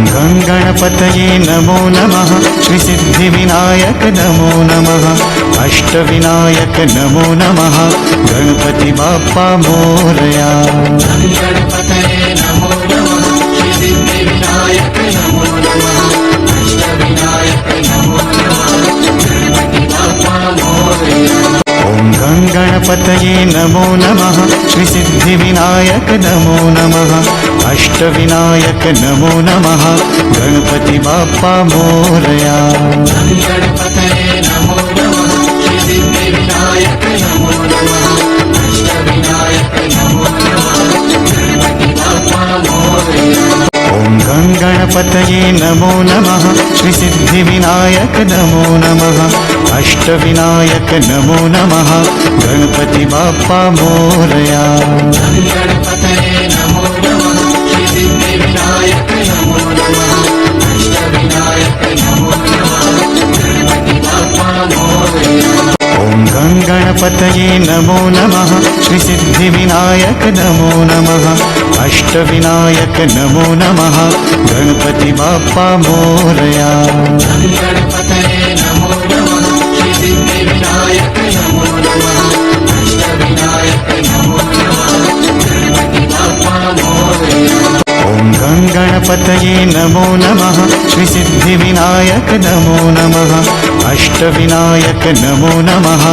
गं गणपतये नमो नमः। श्रीसिद्धिविनायक नमो नमः। अष्टविनायक नमो नमः। गणपति बाप्पा मोरया। गणपतये नमो नमः। श्रीसिद्धिविनायक नमो नमः। अष्टविनायक नमो नमः। गणपति बाप्पा मोरया। ॐ गं गणपतये नमो नमः। श्रीसिद्धिविनायक नमो नमः। अष्टविनायक नमो नमः। गणपति बाप्पा मोरया। गणपतये नमो नमः। श्रीसिद्धिविनायक नमो नमः। अष्टविनायक नमो नमः। गणपति बाप्पा मोरया। ॐ गं गणपतये नमो नमः। श्रीसिद्धिविनायक नमो नमः। अष्टविनायक नमो नमः। गणपति बाप्पा मोरया। गणपतये नमो नमः। श्रीसिद्धिविनायक नमो नमः। अष्टविनायक नमो नमः। गणपति बाप्पा मोरया। ॐ गं गणपतये नमो नमः। श्रीसिद्धिविनायक नमो नमः। अष्टविनायक नमो नमः। गणपति बाप्पा मोरया। गणपतये नमो नमः। श्रीसिद्धिविनायक नमो नमः। अष्टविनायक नमो नमः। गणपति बाप्पा मोरया। ॐ गं गणपतये नमो नमः। श्रीसिद्धिविनायक नमो नमः। अष्टविनायक नमो नमः।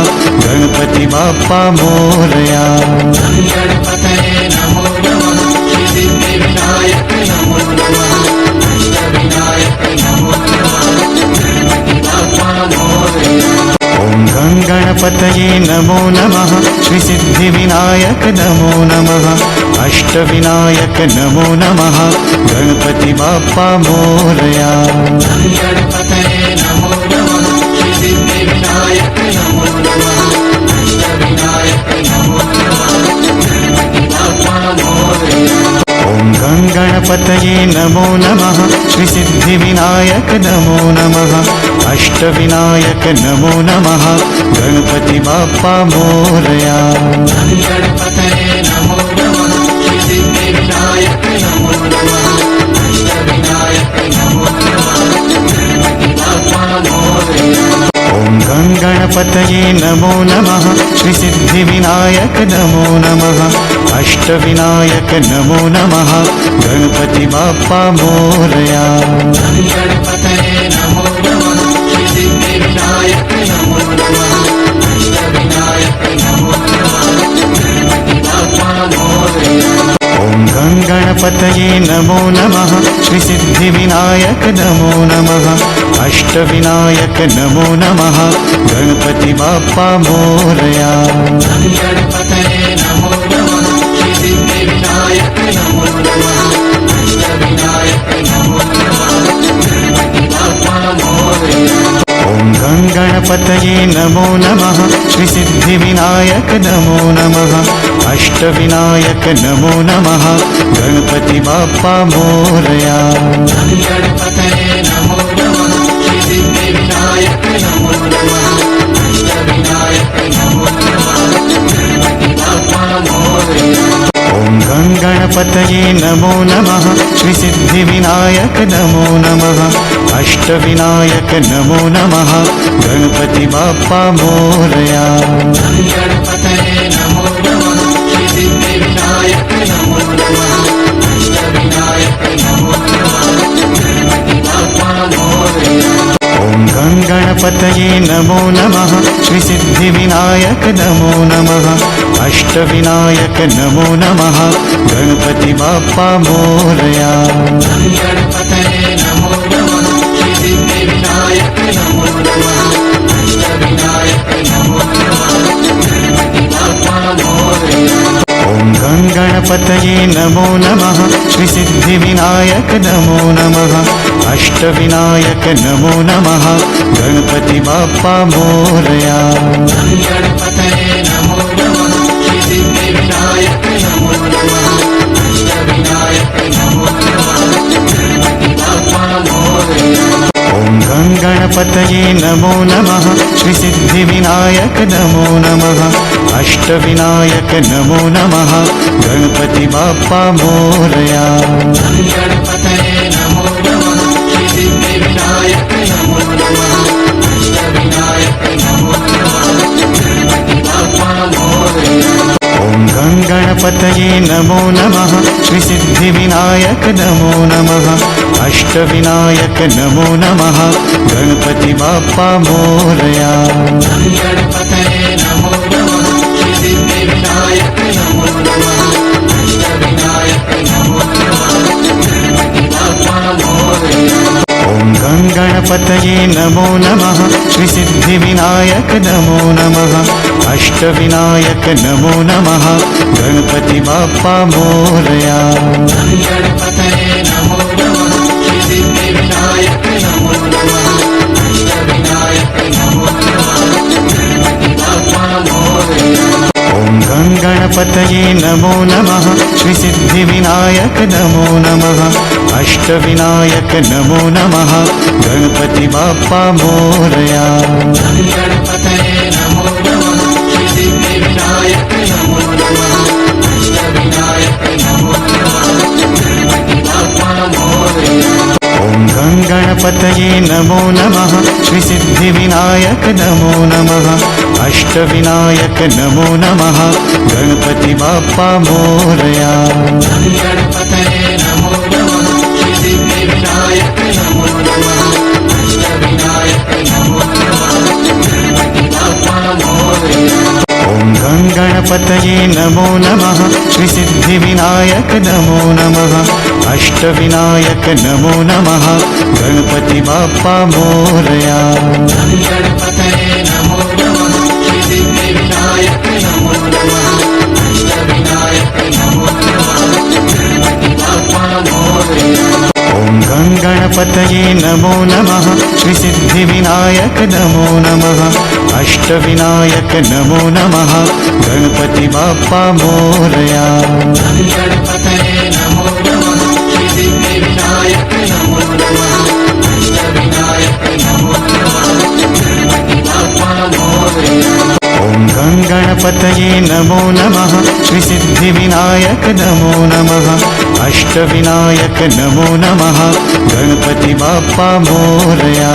गणपति बाप्पा मोरया। गणपतये नमो नमः। श्रीसिद्धिविनायक नमो नमः। अष्टविनायक नमो नमः। गणपति बाप्पा मोरया। ॐ गं गणपतये नमो नमः। श्रीसिद्धिविनायक नमो नमः। अष्टविनायक नमो नमः। गणपति बाप्पा मोरया। गणपतये नमो नमः। श्रीसिद्धिविनायक नमो नमः। अष्टविनायक नमो नमः। गणपति बाप्पा मोरया। ॐ गं गणपतये नमो नमः। श्रीसिद्धिविनायक नमो नमः। अष्टविनायक नमो नमः। गणपति बाप्पा मोरया। गणपतये नमो नमः। श्रीसिद्धिविनायक नमो नमः। अष्टविनायक नमो नमः। गणपति बाप्पा मोरया। ॐ गं गणपतये नमो नमः। श्रीसिद्धिविनायक नमो नमः। अष्टविनायक नमो नमः। गणपति बाप्पा मोरया। गणपतये नमो नमः। श्रीसिद्धिविनायक नमो नमः। अष्टविनायक नमो नमः। गणपति बाप्पा मोरया। ॐ गं गणपतये नमो नमः। श्रीसिद्धिविनायक नमो नमः। अष्टविनायक नमो नमः। गणपति बाप्पा मोरया। गणपतये नमो नमः। श्रीसिद्धिविनायक नमो नमः। अष्टविनायक नमो नमः। गणपति बाप्पा मोरया। ॐ गं गणपतये नमो नमः। श्रीसिद्धिविनायक नमो नमः। अष्टविनायक नमो नमः। गणपति बाप्पा मोरया। गणपतये नमो नमः। श्रीसिद्धिविनायक नमो नमः। अष्टविनायक नमो नमः। गणपति बाप्पा मोरया। ॐ गं गणपतये नमो नमः। श्रीसिद्धिविनायक नमो नमः। अष्टविनायक नमो नमः। गणपति बाप्पा मोरया। गणपतये नमो नमः। श्रीसिद्धिविनायक नमो नमः। अष्टविनायक नमो नमः। गणपति बाप्पा मोरया। ॐ गं गणपतये नमो नमः। श्रीसिद्धिविनायक नमो नमः। अष्टविनायक नमो नमः। गणपति बाप्पा मोरया। गणपतये नमो नमः। श्रीसिद्धिविनायक नमो नमः। अष्टविनायक नमो नमः। गणपति बाप्पा मोरया। ॐ गं गणपतये नमो नमः। श्रीसिद्धिविनायक नमो नमः। अष्टविनायक नमो नमः। गणपति बाप्पा मोरया। गणपतये नमो नमः। श्रीसिद्धिविनायक नमो नमः। अष्टविनायक नमो नमः। गणपति बाप्पा मोरया। ॐ गं गणपतये नमो नमः। श्रीसिद्धिविनायक नमो नमः। अष्टविनायक नमो नमः। गणपति बाप्पा मोरया। गणपतये नमो नमः। गङ्गणपतये नमो नमः श्रीसिद्धिविनायक नमो नमः अष्टविनायक नमो नमः गणपति बाप्पा मोरया गणपतये नमो नमः श्री सिद्धिविनायक नमो नमः अष्टविनायक नमो नमः गणपति बाप्पा मोरया ॐ गङ्गणपतये नमो नमः श्रीसिद्धिविनायक नमो नमः अष्टविनायक नमो नमः गणपति बाप्पा मोरया गणपतये नमो नमः श्री सिद्धिविनायक नमो नमः अष्टविनायक नमो नमः गणपति बाप्पा मोरया ॐ गङ्गणपतये नमो नमः श्रीसिद्धिविनायक नमो नमः अष्टविनायक नमो नमः गणपति बाप्पा मोरया गणपतये नमो नमः श्री सिद्धिविनायक नमो नमः अष्टविनायक नमो नमः गणपति बाप्पा मोरया ॐ गङ्गणपतये नमो नमः श्रीसिद्धिविनायक नमो नमः अष्टविनायक नमो नमः गणपति बाप्पा मोरया गणपतये नमो नमः श्री सिद्धिविनायक नमो नमः अष्टविनायक नमो नमः गणपति बाप्पा मोरया ॐ गङ्गणपतये नमो नमः श्रीसिद्धिविनायक नमो नमः अष्टविनायक नमो नमः गणपति बाप्पा मोरया गणपतये नमो नमः श्री सिद्धिविनायक नमो नमः अष्टविनायक नमो नमः गणपति बाप्पा मोरया ॐ गङ्गणपतये नमो नमः श्रीसिद्धिविनायक नमो नमः अष्टविनायक नमो नमः गणपति बाप्पा मोरया गणपतये नमो नमः श्री सिद्धिविनायक नमो नमः अष्टविनायक नमो नमः गणपति बाप्पा मोरया ॐ गङ्गणपतये नमो नमः श्रीसिद्धिविनायक नमो नमः अष्टविनायक नमो नमः गणपति बाप्पा मोरया